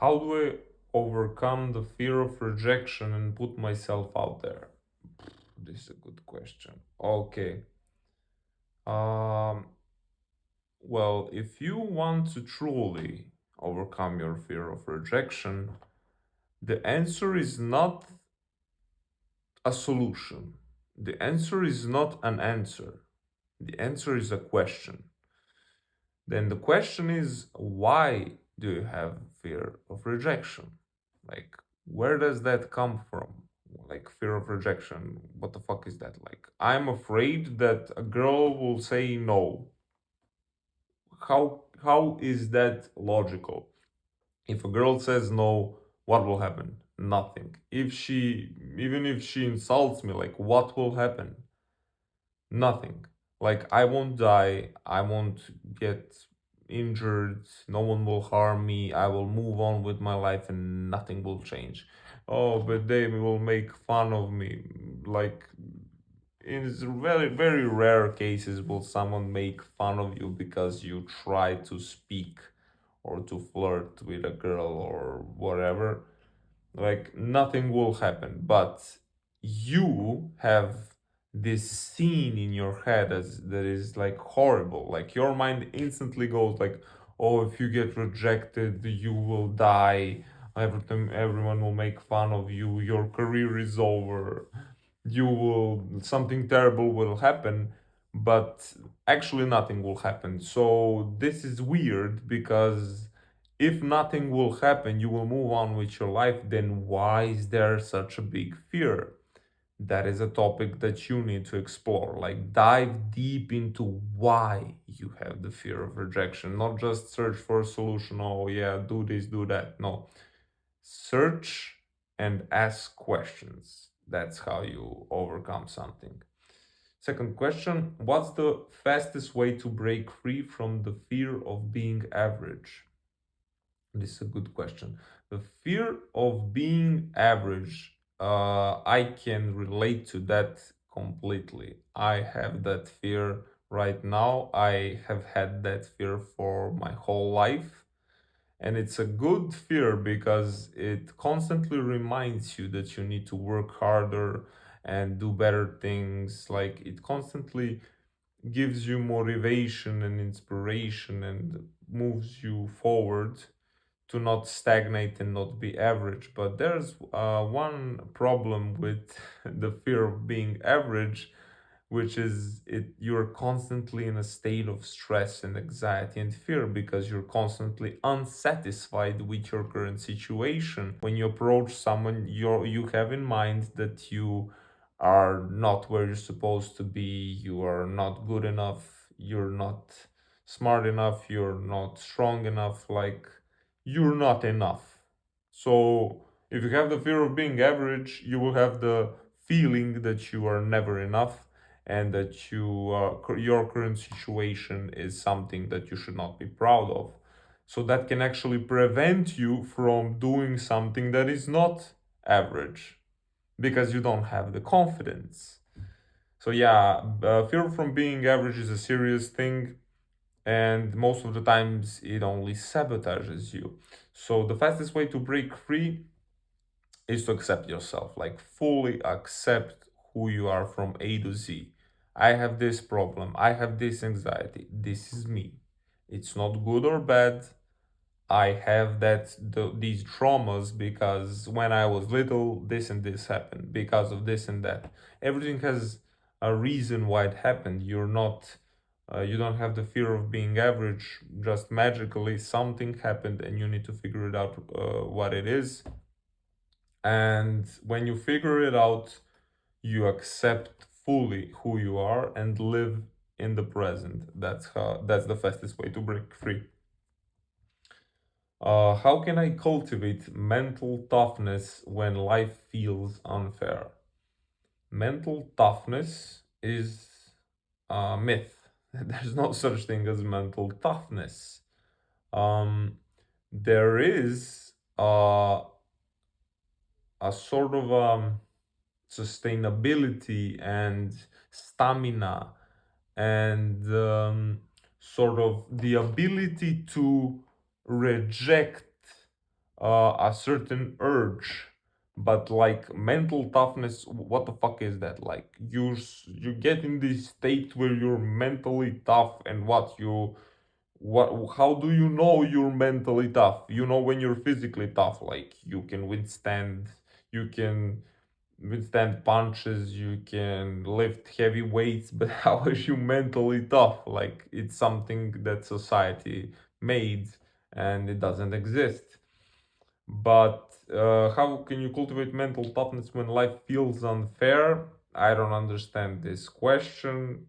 How do I overcome the fear of rejection and put myself out there? This is a good question. Okay. Um, well, if you want to truly overcome your fear of rejection, the answer is not a solution. The answer is not an answer. The answer is a question. Then the question is, why do you have fear of rejection? Like, where does that come from? Like, fear of rejection. What the fuck is that? Like, I'm afraid that a girl will say no. How is that logical? If a girl says no, what will happen? Nothing. Even if she insults me, like, what will happen? Nothing. Like, I won't die, I won't get injured, no one will harm me, I will move on with my life and nothing will change. Oh, but they will make fun of me. Like, in very, very rare cases will someone make fun of you because you try to speak or to flirt with a girl or whatever. Like, nothing will happen, but you have this scene in your head that is like horrible. Like, your mind instantly goes like, oh, if you get rejected you will die, everyone will make fun of you, your career is over, you will, something terrible will happen. But actually nothing will happen. So this is weird, because if nothing will happen, you will move on with your life, then why is there such a big fear? That is a topic that you need to explore. Like, dive deep into why you have the fear of rejection, not just search for a solution. Oh, yeah, do this, do that. No. Search and ask questions. That's how you overcome something. Second question: what's the fastest way to break free from the fear of being average? This is a good question. The fear of being average, I can relate to that completely. I have that fear right now. I have had that fear for my whole life. And it's a good fear because it constantly reminds you that you need to work harder and do better things. Like, it constantly gives you motivation and inspiration and moves you forward to not stagnate and not be average. But there's one problem with the fear of being average, which is you're constantly in a state of stress and anxiety and fear because you're constantly unsatisfied with your current situation. When you approach someone, you have in mind that you are not where you're supposed to be, you are not good enough, you're not smart enough, you're not strong enough, like, you're not enough. So if you have the fear of being average, you will have the feeling that you are never enough, and that your current situation is something that you should not be proud of. So that can actually prevent you from doing something that is not average, because you don't have the confidence. So yeah, fear from being average is a serious thing, and most of the times it only sabotages you. So the fastest way to break free is to accept yourself, like, fully accept who you are from A to Z. I have this problem, I have this anxiety, this is me. It's not good or bad. I have these traumas because when I was little, this and this happened because of this and that. Everything has a reason why it happened. You don't have the fear of being average. Just magically something happened, and you need to figure it out, what it is. And when you figure it out, you accept fully who you are and live in the present. That's the fastest way to break free. How can I cultivate mental toughness when life feels unfair? Mental toughness is a myth. There's no such thing as mental toughness. Um, there is a sort of sustainability and stamina and sort of the ability to reject a certain urge. But like mental toughness, what the fuck is that? Like you get in this state where you're mentally tough, and what how do you know you're mentally tough? You know when you're physically tough, like you can withstand punches, you can lift heavy weights, but how are you mentally tough? Like it's something that society made and it doesn't exist. But how can you cultivate mental toughness when life feels unfair? I don't understand this question.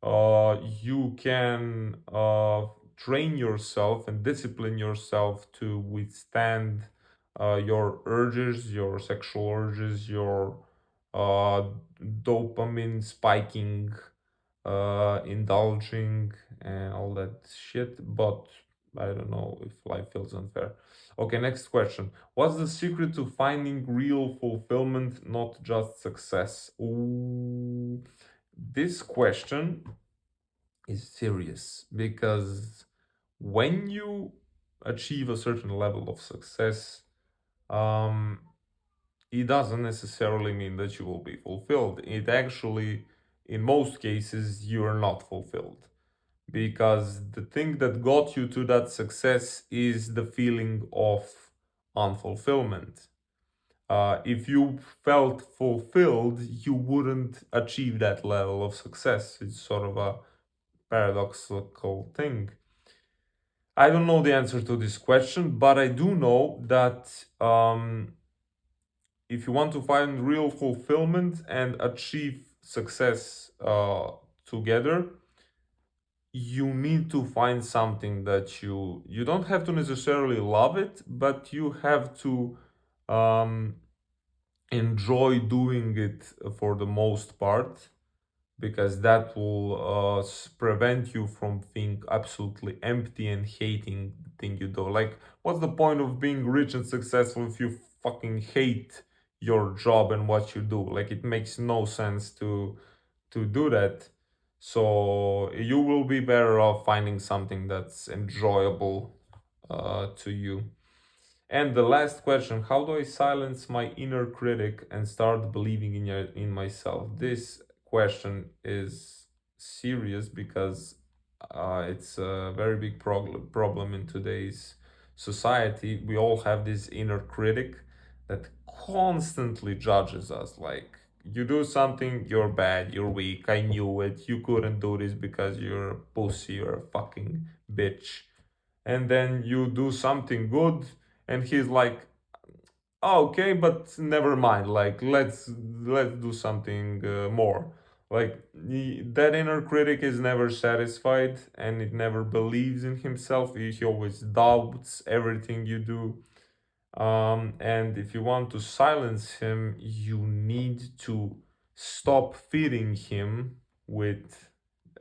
You can train yourself and discipline yourself to withstand your urges, your sexual urges, your uh, dopamine spiking, indulging, and all that shit. But I don't know if life feels unfair. Okay, next question. What's the secret to finding real fulfillment, not just success? Ooh, this question is serious because when you achieve a certain level of success, um, it doesn't necessarily mean that you will be fulfilled. It actually, in most cases, you are not fulfilled because the thing that got you to that success is the feeling of unfulfillment. If you felt fulfilled, you wouldn't achieve that level of success. It's sort of a paradoxical thing. I don't know the answer to this question, but I do know that if you want to find real fulfillment and achieve success together, you need to find something that you don't have to necessarily love it, but you have to um, enjoy doing it for the most part because that will prevent you from being absolutely empty and hating the thing you do. Like, what's the point of being rich and successful if you fucking hate your job and what you do? Like, it makes no sense to do that. So you will be better off finding something that's enjoyable to you. And the last question, how do I silence my inner critic and start believing in myself? This question is serious because it's a very big problem in today's society. We all have this inner critic that constantly judges us. Like, you do something, you're bad, you're weak, I knew it, you couldn't do this because you're a pussy, you're a fucking bitch. And then you do something good and he's like, oh, okay, but never mind, like let's do something more. Like that inner critic is never satisfied and it never believes in himself. He always doubts everything you do. And if you want to silence him, you need to stop feeding him with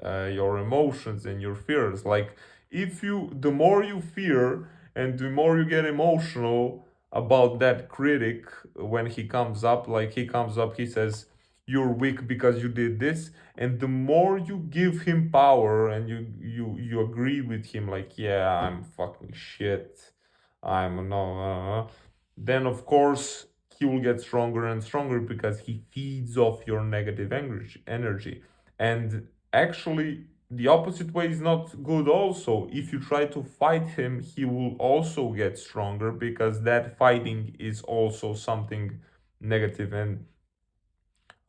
your emotions and your fears. Like, the more you fear and the more you get emotional about that critic when he comes up, like he comes up, he says, you're weak because you did this, and the more you give him power and you agree with him, like, yeah, I'm fucking shit, I'm no, then of course he will get stronger and stronger because he feeds off your negative energy. And actually, the opposite way is not good also. If you try to fight him, he will also get stronger because that fighting is also something negative. And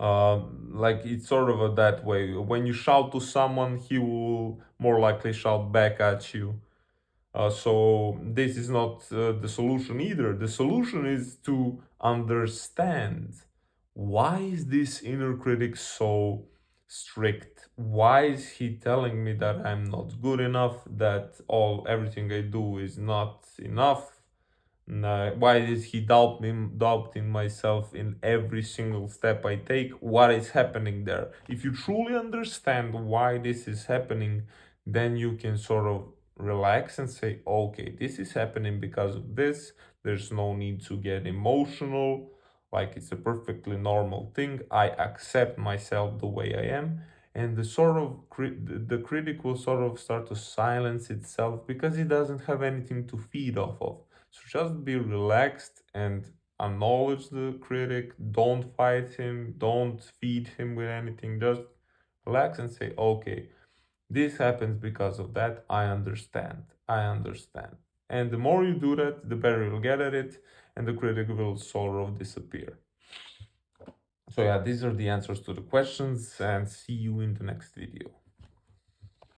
like it's sort of a that way. When you shout to someone, he will more likely shout back at you. So this is not the solution either. The solution is to understand, why is this inner critic so strict? Why is he telling me that I'm not good enough, that everything I do is not enough? Why is he doubting myself in every single step I take? What is happening there? If you truly understand why this is happening, then you can sort of relax and say, okay, this is happening because of this. There's no need to get emotional. Like, it's a perfectly normal thing. I accept myself the way I am. And the sort of the critic will sort of start to silence itself because it doesn't have anything to feed off of. So just be relaxed and acknowledge the critic. Don't fight him. Don't feed him with anything. Just relax and say, okay, this happens because of that. I understand. I understand. And the more you do that, the better you'll get at it, and the critic will sort of disappear. So yeah, these are the answers to the questions, and see you in the next video.